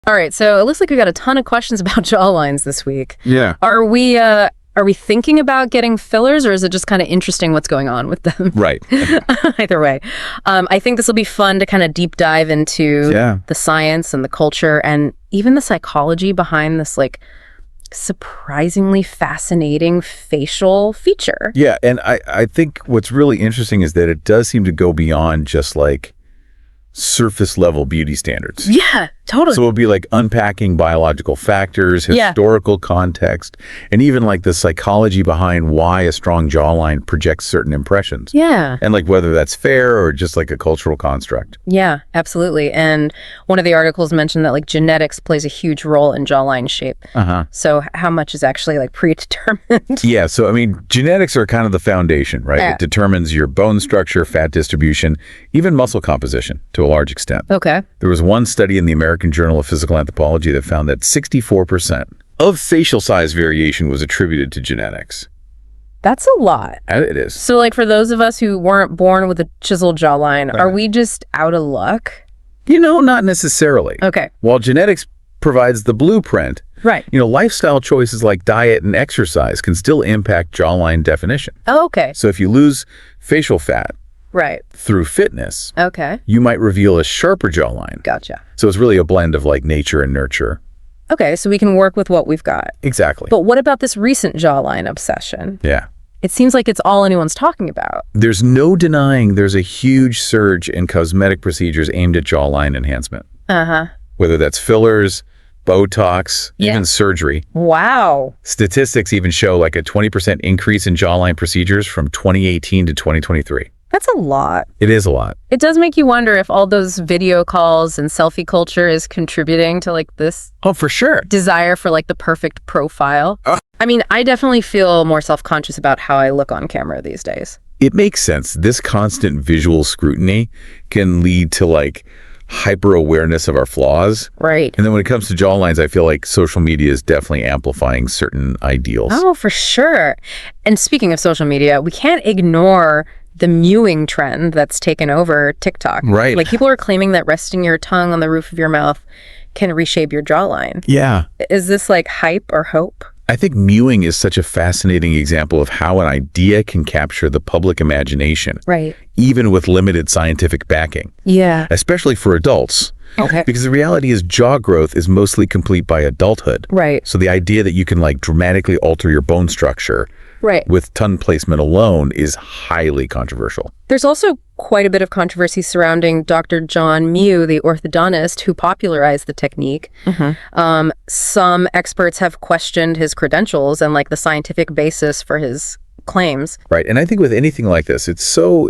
All right, so it looks like we got a ton of questions about jawlines this week. Yeah. Are we thinking about getting fillers, or is it just kind of interesting what's going on with them? Right. Either way. I think this will be fun to kind of deep dive into the science and the culture and even the psychology behind this like surprisingly fascinating facial feature. Yeah, and I think what's really interesting is that it does seem to go beyond just like surface level beauty standards. Yeah, totally. So it'll be like unpacking biological factors, historical context, and even like the psychology behind why a strong jawline projects certain impressions. Yeah. And like whether that's fair or just like a cultural construct. Yeah, absolutely. And one of the articles mentioned that like genetics plays a huge role in jawline shape. So how much is actually like predetermined? Yeah, so I mean, genetics are kind of the foundation, right? It determines your bone structure, fat distribution, even muscle composition to a large extent. Okay. There was one study in the American Journal of Physical Anthropology that found that 64% of facial size variation was attributed to genetics. That's a lot. It is. So like for those of us who weren't born with a chiseled jawline, are we just out of luck? You know, not necessarily. Okay. While genetics provides the blueprint, right. You know, lifestyle choices like diet and exercise can still impact jawline definition. Oh, okay. So if you lose facial fat, right, through fitness, okay, you might reveal a sharper jawline. Gotcha. So it's really a blend of like nature and nurture. Okay, so we can work with what we've got. Exactly. But what about this recent jawline obsession? Yeah. It seems like it's all anyone's talking about. There's no denying there's a huge surge in cosmetic procedures aimed at jawline enhancement. Whether that's fillers, Botox, even surgery. Wow. Statistics even show like a 20% increase in jawline procedures from 2018 to 2023. That's a lot. It is a lot. It does make you wonder if all those video calls and selfie culture is contributing to like this. Oh, for sure. Desire for like the perfect profile. I mean, I definitely feel more self-conscious about how I look on camera these days. It makes sense. This constant visual scrutiny can lead to like hyper-awareness of our flaws. Right. And then when it comes to jawlines, I feel like social media is definitely amplifying certain ideals. Oh, for sure. And speaking of social media, we can't ignore the mewing trend that's taken over TikTok. Right. Like people are claiming that resting your tongue on the roof of your mouth can reshape your jawline. Yeah. Is this like hype or hope? I think mewing is such a fascinating example of how an idea can capture the public imagination. Right. Even with limited scientific backing. Yeah. Especially for adults. Okay. Because the reality is jaw growth is mostly complete by adulthood. Right. So the idea that you can like dramatically alter your bone structure with tongue placement alone is highly controversial. There's also quite a bit of controversy surrounding Dr. John Mew, the orthodontist who popularized the technique. Some experts have questioned his credentials and like the scientific basis for his claims. Right. And I think with anything like this, it's so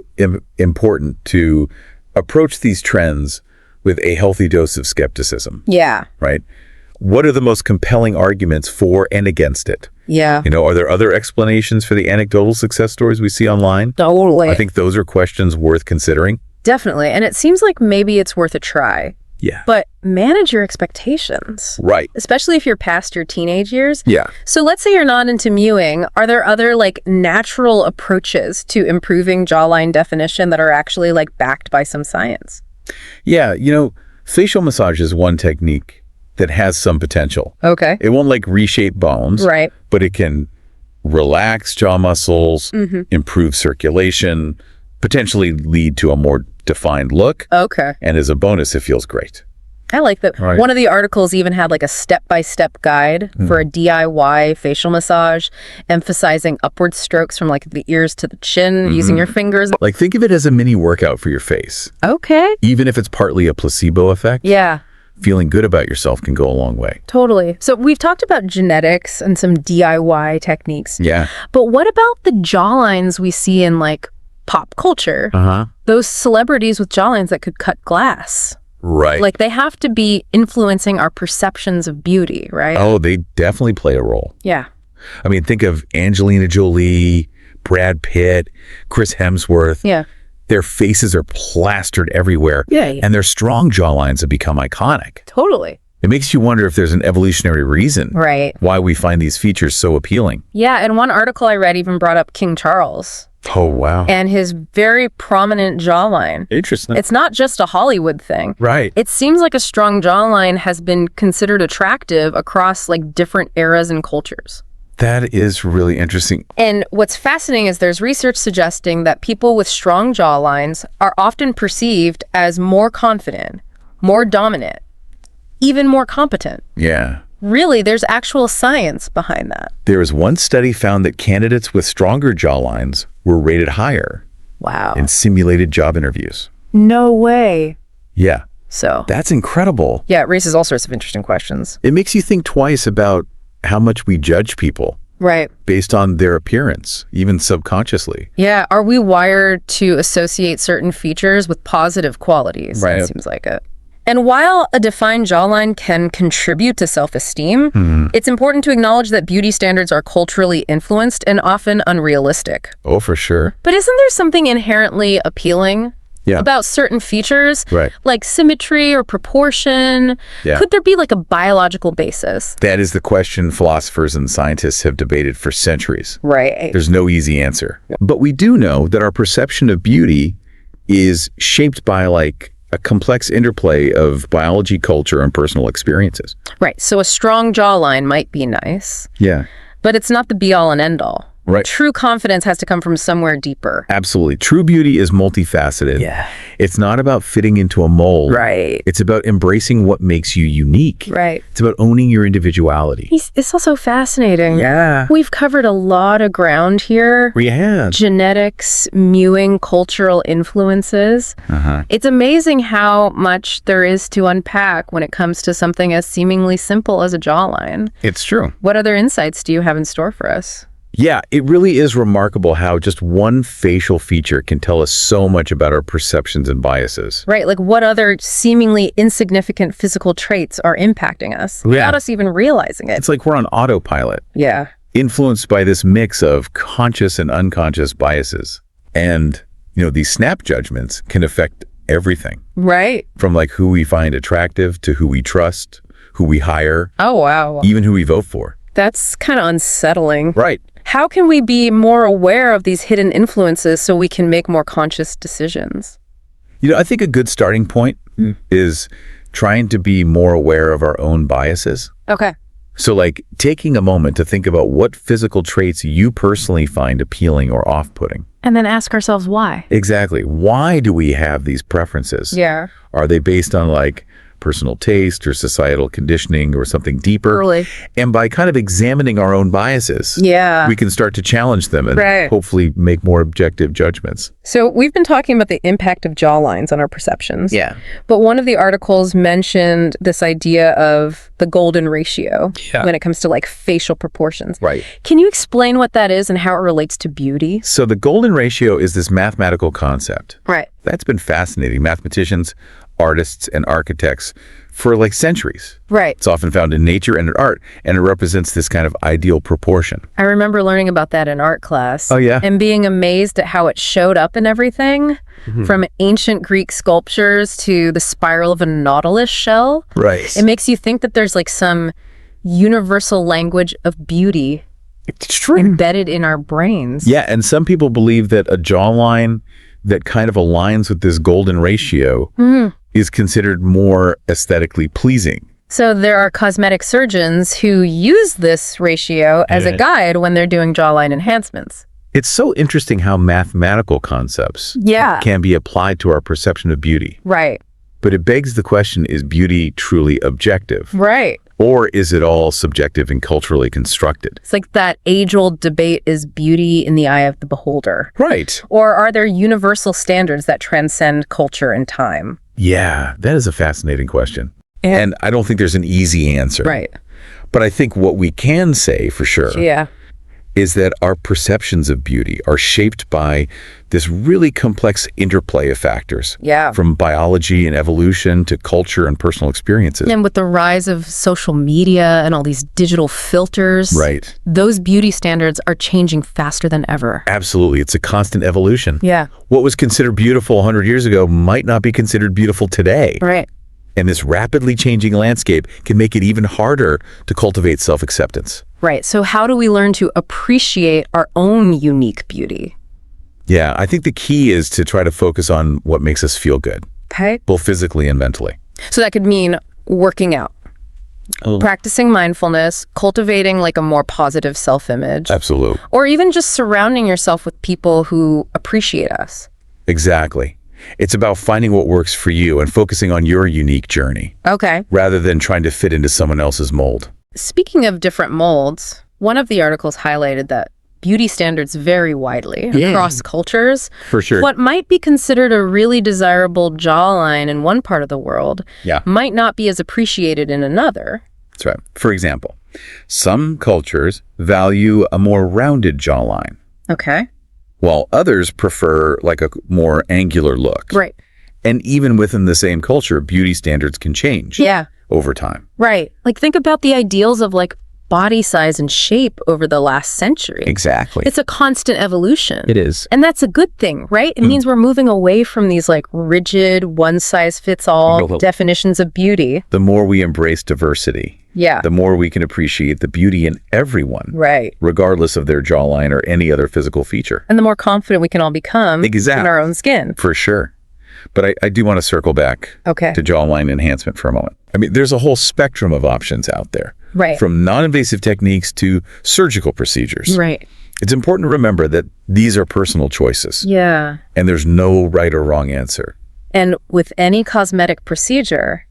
important to approach these trends with a healthy dose of skepticism. Yeah. Right. What are the most compelling arguments for and against it? Yeah. You know, are there other explanations for the anecdotal success stories we see online? Totally. I think those are questions worth considering. Definitely. And it seems like maybe it's worth a try. Yeah. But manage your expectations. Right. Especially if you're past your teenage years. Yeah. So let's say you're not into mewing. Are there other like natural approaches to improving jawline definition that are actually like backed by some science? Yeah. You know, facial massage is one technique that has some potential. Okay. It won't like reshape bones. Right. But it can relax jaw muscles, improve circulation, potentially lead to a more defined look. Okay. And as a bonus, it feels great. I like that. Right. One of the articles even had like a step-by-step guide for a DIY facial massage, emphasizing upward strokes from like the ears to the chin, using your fingers. Like think of it as a mini workout for your face. Okay. Even if it's partly a placebo effect. Yeah. Feeling good about yourself can go a long way. Totally. So we've talked about genetics and some DIY techniques. Yeah. But what about the jawlines we see in like pop culture? Those celebrities with jawlines that could cut glass. Right. Like they have to be influencing our perceptions of beauty, right? Oh, they definitely play a role. Yeah. I mean, think of Angelina Jolie, Brad Pitt, Chris Hemsworth. Yeah. Their faces are plastered everywhere. Yeah. And their strong jawlines have become iconic. Totally. It makes you wonder if there's an evolutionary reason why we find these features so appealing. Yeah, and one article I read even brought up King Charles. Oh, wow. and his very prominent jawline. Interesting. It's not just a Hollywood thing. Right. It seems like a strong jawline has been considered attractive across like different eras and cultures. That is really interesting. And what's fascinating is there's research suggesting that people with strong jawlines are often perceived as more confident, more dominant, even more competent. Yeah. Really, there's actual science behind that. There was one study found that candidates with stronger jawlines were rated higher Wow. in simulated job interviews. No way. Yeah. So, That's incredible. yeah, it raises all sorts of interesting questions. It makes you think twice about how much we judge people Right. based on their appearance, even subconsciously. Yeah. Are we wired to associate certain features with positive qualities? Right. It seems like it. And while a defined jawline can contribute to self-esteem, it's important to acknowledge that beauty standards are culturally influenced and often unrealistic. Oh, for sure. But isn't there something inherently appealing Yeah. about certain features, Right. like symmetry or proportion? Yeah. Could there be like a biological basis? That is the question philosophers and scientists have debated for centuries. Right. There's no easy answer. But we do know that our perception of beauty is shaped by like a complex interplay of biology, culture, and personal experiences. Right. So a strong jawline might be nice, Yeah. but it's not the be-all and end-all. Right. True confidence has to come from somewhere deeper. Absolutely. True beauty is multifaceted. Yeah. It's not about fitting into a mold. Right. It's about embracing what makes you unique. Right. It's about owning your individuality. It's also fascinating. Yeah. We've covered a lot of ground here. We have. Genetics, mewing, cultural influences. It's amazing how much there is to unpack when it comes to something as seemingly simple as a jawline. It's true. What other insights do you have in store for us? Yeah, it really is remarkable how just one facial feature can tell us so much about our perceptions and biases. Right, like what other seemingly insignificant physical traits are impacting us without us even realizing it? It's like we're on autopilot, Yeah. influenced by this mix of conscious and unconscious biases. And, these snap judgments can affect everything Right. from like who we find attractive to who we trust, who we hire, Oh, wow. even who we vote for. That's kind of unsettling. Right. How can we be more aware of these hidden influences so we can make more conscious decisions? I think a good starting point is trying to be more aware of our own biases. Okay. So like taking a moment to think about what physical traits you personally find appealing or off-putting. And then ask ourselves why. Exactly. Why do we have these preferences? Yeah. Are they based on like personal taste or societal conditioning or something deeper? Early. And by kind of examining our own biases, Yeah. we can start to challenge them and Right. hopefully make more objective judgments. So we've been talking about the impact of jawlines on our perceptions. Yeah. But one of the articles mentioned this idea of the golden ratio when it comes to like facial proportions. Right. Can you explain what that is and how it relates to beauty? So the golden ratio is this mathematical concept Right. that's been fascinating. Mathematicians, artists, and architects for like centuries. Right. It's often found in nature and in art, and it represents this kind of ideal proportion. I remember learning about that in art class. Oh, yeah? And being amazed at how it showed up in everything, from ancient Greek sculptures to the spiral of a nautilus shell. Right. It makes you think that there's like some universal language of beauty It's true. embedded in our brains. Yeah, and some people believe that a jawline that kind of aligns with this golden ratio is considered more aesthetically pleasing. So there are cosmetic surgeons who use this ratio as a guide when they're doing jawline enhancements. It's so interesting how mathematical concepts Yeah. can be applied to our perception of beauty. Right. But it begs the question, is beauty truly objective? Right. Or is it all subjective and culturally constructed? It's like that age-old debate, is beauty in the eye of the beholder? Right. Or are there universal standards that transcend culture and time? Yeah, that is a fascinating question. Yeah. And I don't think there's an easy answer. Right. But I think what we can say for sure Yeah. is that our perceptions of beauty are shaped by this really complex interplay of factors. Yeah. From biology and evolution to culture and personal experiences. And with the rise of social media and all these digital filters, Right. those beauty standards are changing faster than ever. Absolutely. It's a constant evolution. Yeah. What was considered beautiful 100 years ago might not be considered beautiful today. Right. And this rapidly changing landscape can make it even harder to cultivate self-acceptance. Right. So how do we learn to appreciate our own unique beauty? Yeah, I think the key is to try to focus on what makes us feel good, Okay. both physically and mentally. So that could mean working out, practicing mindfulness, cultivating like a more positive self-image, Absolutely. or even just surrounding yourself with people who appreciate us. Exactly. It's about finding what works for you and focusing on your unique journey Okay. rather than trying to fit into someone else's mold. Speaking of different molds, one of the articles highlighted that beauty standards vary widely across cultures. For sure. What might be considered a really desirable jawline in one part of the world might not be as appreciated in another. That's right. For example, some cultures value a more rounded jawline, Okay. while others prefer like a more angular look. Right. And even within the same culture, beauty standards can change over time. Right. Like think about the ideals of like body size and shape over the last century. Exactly. It's a constant evolution. It is. And that's a good thing, right? It means we're moving away from these like rigid, one-size-fits-all definitions of beauty. The more we embrace diversity, Yeah. the more we can appreciate the beauty in everyone, Right. regardless of their jawline or any other physical feature. And the more confident we can all become Exactly. in our own skin. For sure. But I do want to circle back Okay. to jawline enhancement for a moment. I mean, there's a whole spectrum of options out there. Right. From non-invasive techniques to surgical procedures. Right. It's important to remember that these are personal choices, Yeah. and there's no right or wrong answer. And with any cosmetic procedure,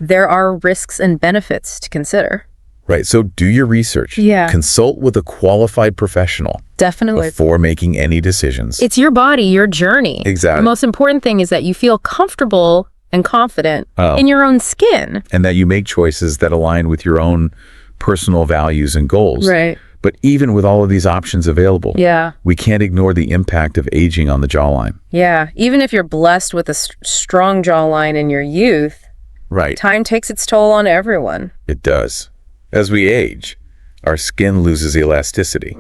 there are risks and benefits to consider. Right, so do your research. Yeah. Consult with a qualified professional Definitely. before making any decisions. It's your body, your journey. Exactly. The most important thing is that you feel comfortable and confident in your own skin. And that you make choices that align with your own personal values and goals. Right. But even with all of these options available, we can't ignore the impact of aging on the jawline. Yeah. Even if you're blessed with a strong jawline in your youth, Right. time takes its toll on everyone. It does. As we age, our skin loses elasticity.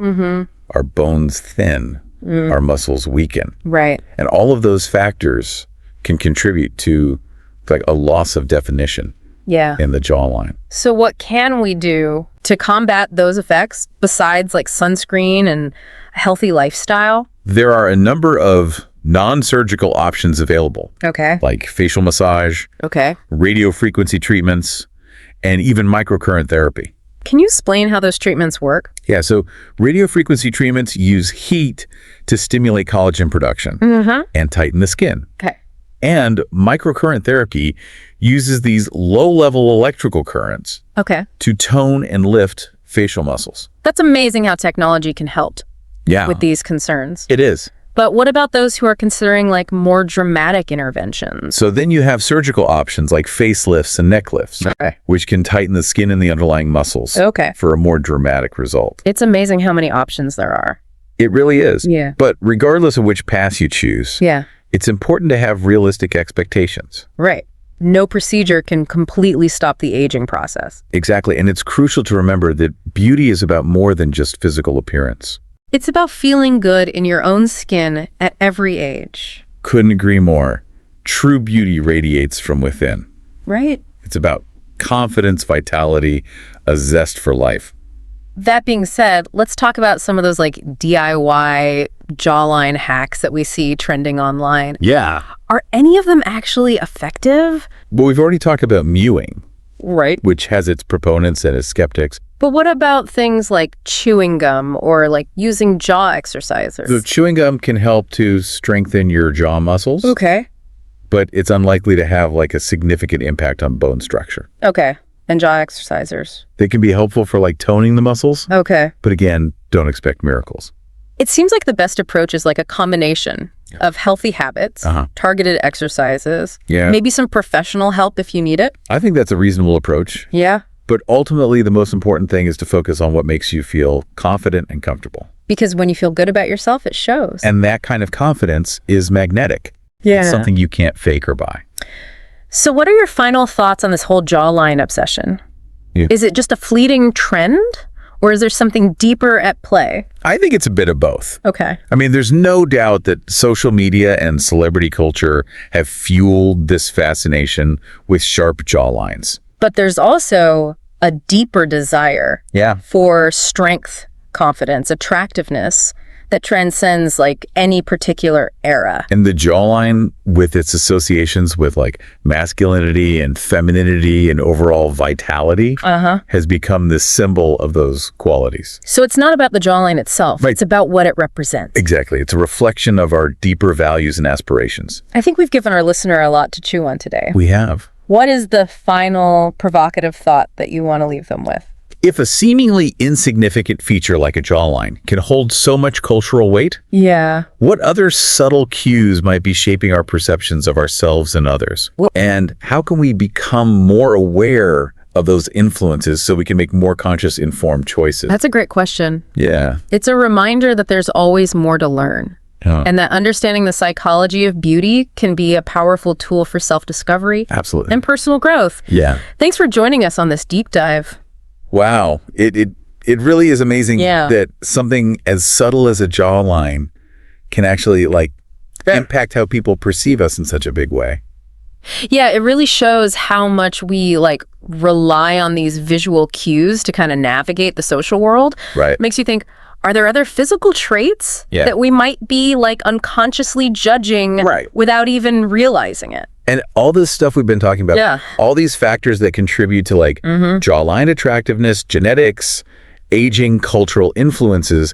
Our bones thin. Our muscles weaken. Right. And all of those factors can contribute to like a loss of definition Yeah. in the jawline. So what can we do to combat those effects besides like sunscreen and a healthy lifestyle? There are a number of non-surgical options available, Okay. like facial massage, Okay. radio frequency treatments, and even microcurrent therapy. Can you explain how those treatments work? Yeah, so radio frequency treatments use heat to stimulate collagen production and tighten the skin. Okay. And microcurrent therapy uses these low-level electrical currents Okay. to tone and lift facial muscles. That's amazing how technology can help Yeah, with these concerns. it is. But what about those who are considering like more dramatic interventions? So then you have surgical options like facelifts and neck lifts, Okay. which can tighten the skin and the underlying muscles Okay. for a more dramatic result. It's amazing how many options there are. It really is. Yeah. But regardless of which path you choose, Yeah. it's important to have realistic expectations. Right. No procedure can completely stop the aging process. Exactly. And it's crucial to remember that beauty is about more than just physical appearance. It's about feeling good in your own skin at every age. Couldn't agree more. True beauty radiates from within. Right. It's about confidence, vitality, a zest for life. That being said, let's talk about some of those like DIY jawline hacks that we see trending online. Yeah. Are any of them actually effective? But we've already talked about mewing, Right. which has its proponents and its skeptics. But what about things like chewing gum or like using jaw exercisers? So chewing gum can help to strengthen your jaw muscles, Okay. but it's unlikely to have like a significant impact on bone structure. Okay. And jaw exercisers. They can be helpful for like toning the muscles, Okay. but again, don't expect miracles. It seems like the best approach is like a combination of healthy habits, targeted exercises, Yeah. maybe some professional help if you need it. I think that's a reasonable approach, Yeah. but ultimately the most important thing is to focus on what makes you feel confident and comfortable. Because when you feel good about yourself, it shows. And that kind of confidence is magnetic. Yeah. It's something you can't fake or buy. So what are your final thoughts on this whole jawline obsession? Yeah. Is it just a fleeting trend or is there something deeper at play? I think it's a bit of both. Okay. I mean, there's no doubt that social media and celebrity culture have fueled this fascination with sharp jawlines. But there's also a deeper desire Yeah. for strength, confidence, attractiveness that transcends like any particular era. And the jawline, with its associations with like masculinity and femininity and overall vitality, has become this symbol of those qualities. So it's not about the jawline itself. Right. It's about what it represents. Exactly. It's a reflection of our deeper values and aspirations. I think we've given our listener a lot to chew on today. We have. What is the final provocative thought that you want to leave them with? If a seemingly insignificant feature like a jawline can hold so much cultural weight, Yeah. what other subtle cues might be shaping our perceptions of ourselves and others? And how can we become more aware of those influences so we can make more conscious, informed choices? That's a great question. Yeah. It's a reminder that there's always more to learn. And that understanding the psychology of beauty can be a powerful tool for self-discovery Absolutely. and personal growth. Yeah. Thanks for joining us on this deep dive. Wow. It really is amazing Yeah. that something as subtle as a jawline can actually like impact how people perceive us in such a big way. Yeah, it really shows how much we like rely on these visual cues to kind of navigate the social world. Right. Makes you think, are there other physical traits that we might be like unconsciously judging without even realizing it? And all this stuff we've been talking about, all these factors that contribute to like jawline attractiveness, genetics, aging, cultural influences,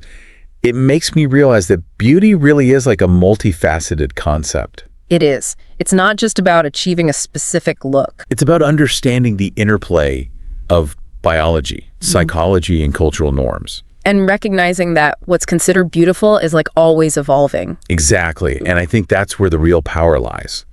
it makes me realize that beauty really is like a multifaceted concept. It is. It's not just about achieving a specific look. It's about understanding the interplay of biology, psychology, and cultural norms. And recognizing that what's considered beautiful is like always evolving. Exactly. And I think that's where the real power lies,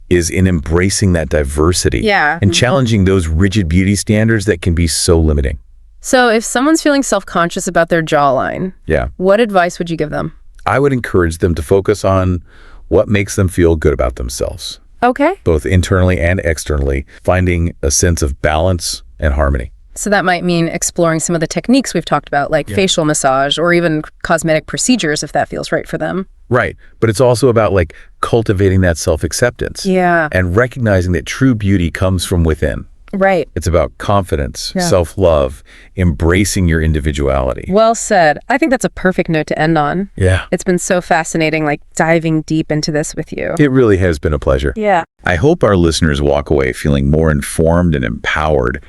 is in embracing that diversity and challenging those rigid beauty standards that can be so limiting. So if someone's feeling self-conscious about their jawline, what advice would you give them? I would encourage them to focus on what makes them feel good about themselves. Okay. Both internally and externally, finding a sense of balance and harmony. So that might mean exploring some of the techniques we've talked about, like facial massage or even cosmetic procedures, if that feels right for them. Right. But it's also about like cultivating that self-acceptance. And recognizing that true beauty comes from within. Right. It's about confidence, self-love, embracing your individuality. Well said. I think that's a perfect note to end on. Yeah. It's been so fascinating, like diving deep into this with you. It really has been a pleasure. Yeah. I hope our listeners walk away feeling more informed and empowered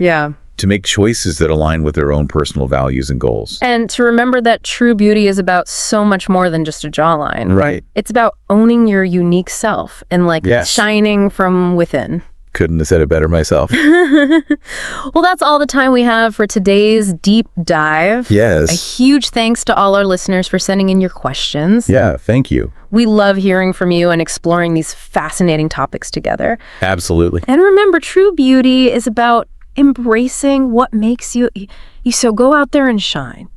to make choices that align with their own personal values and goals. And to remember that true beauty is about so much more than just a jawline. Right. It's about owning your unique self and like shining from within. Couldn't have said it better myself. Well, that's all the time we have for today's deep dive. Yes. A huge thanks to all our listeners for sending in your questions. Yeah, thank you. We love hearing from you and exploring these fascinating topics together. Absolutely. And remember, true beauty is about embracing what makes you so go out there and shine.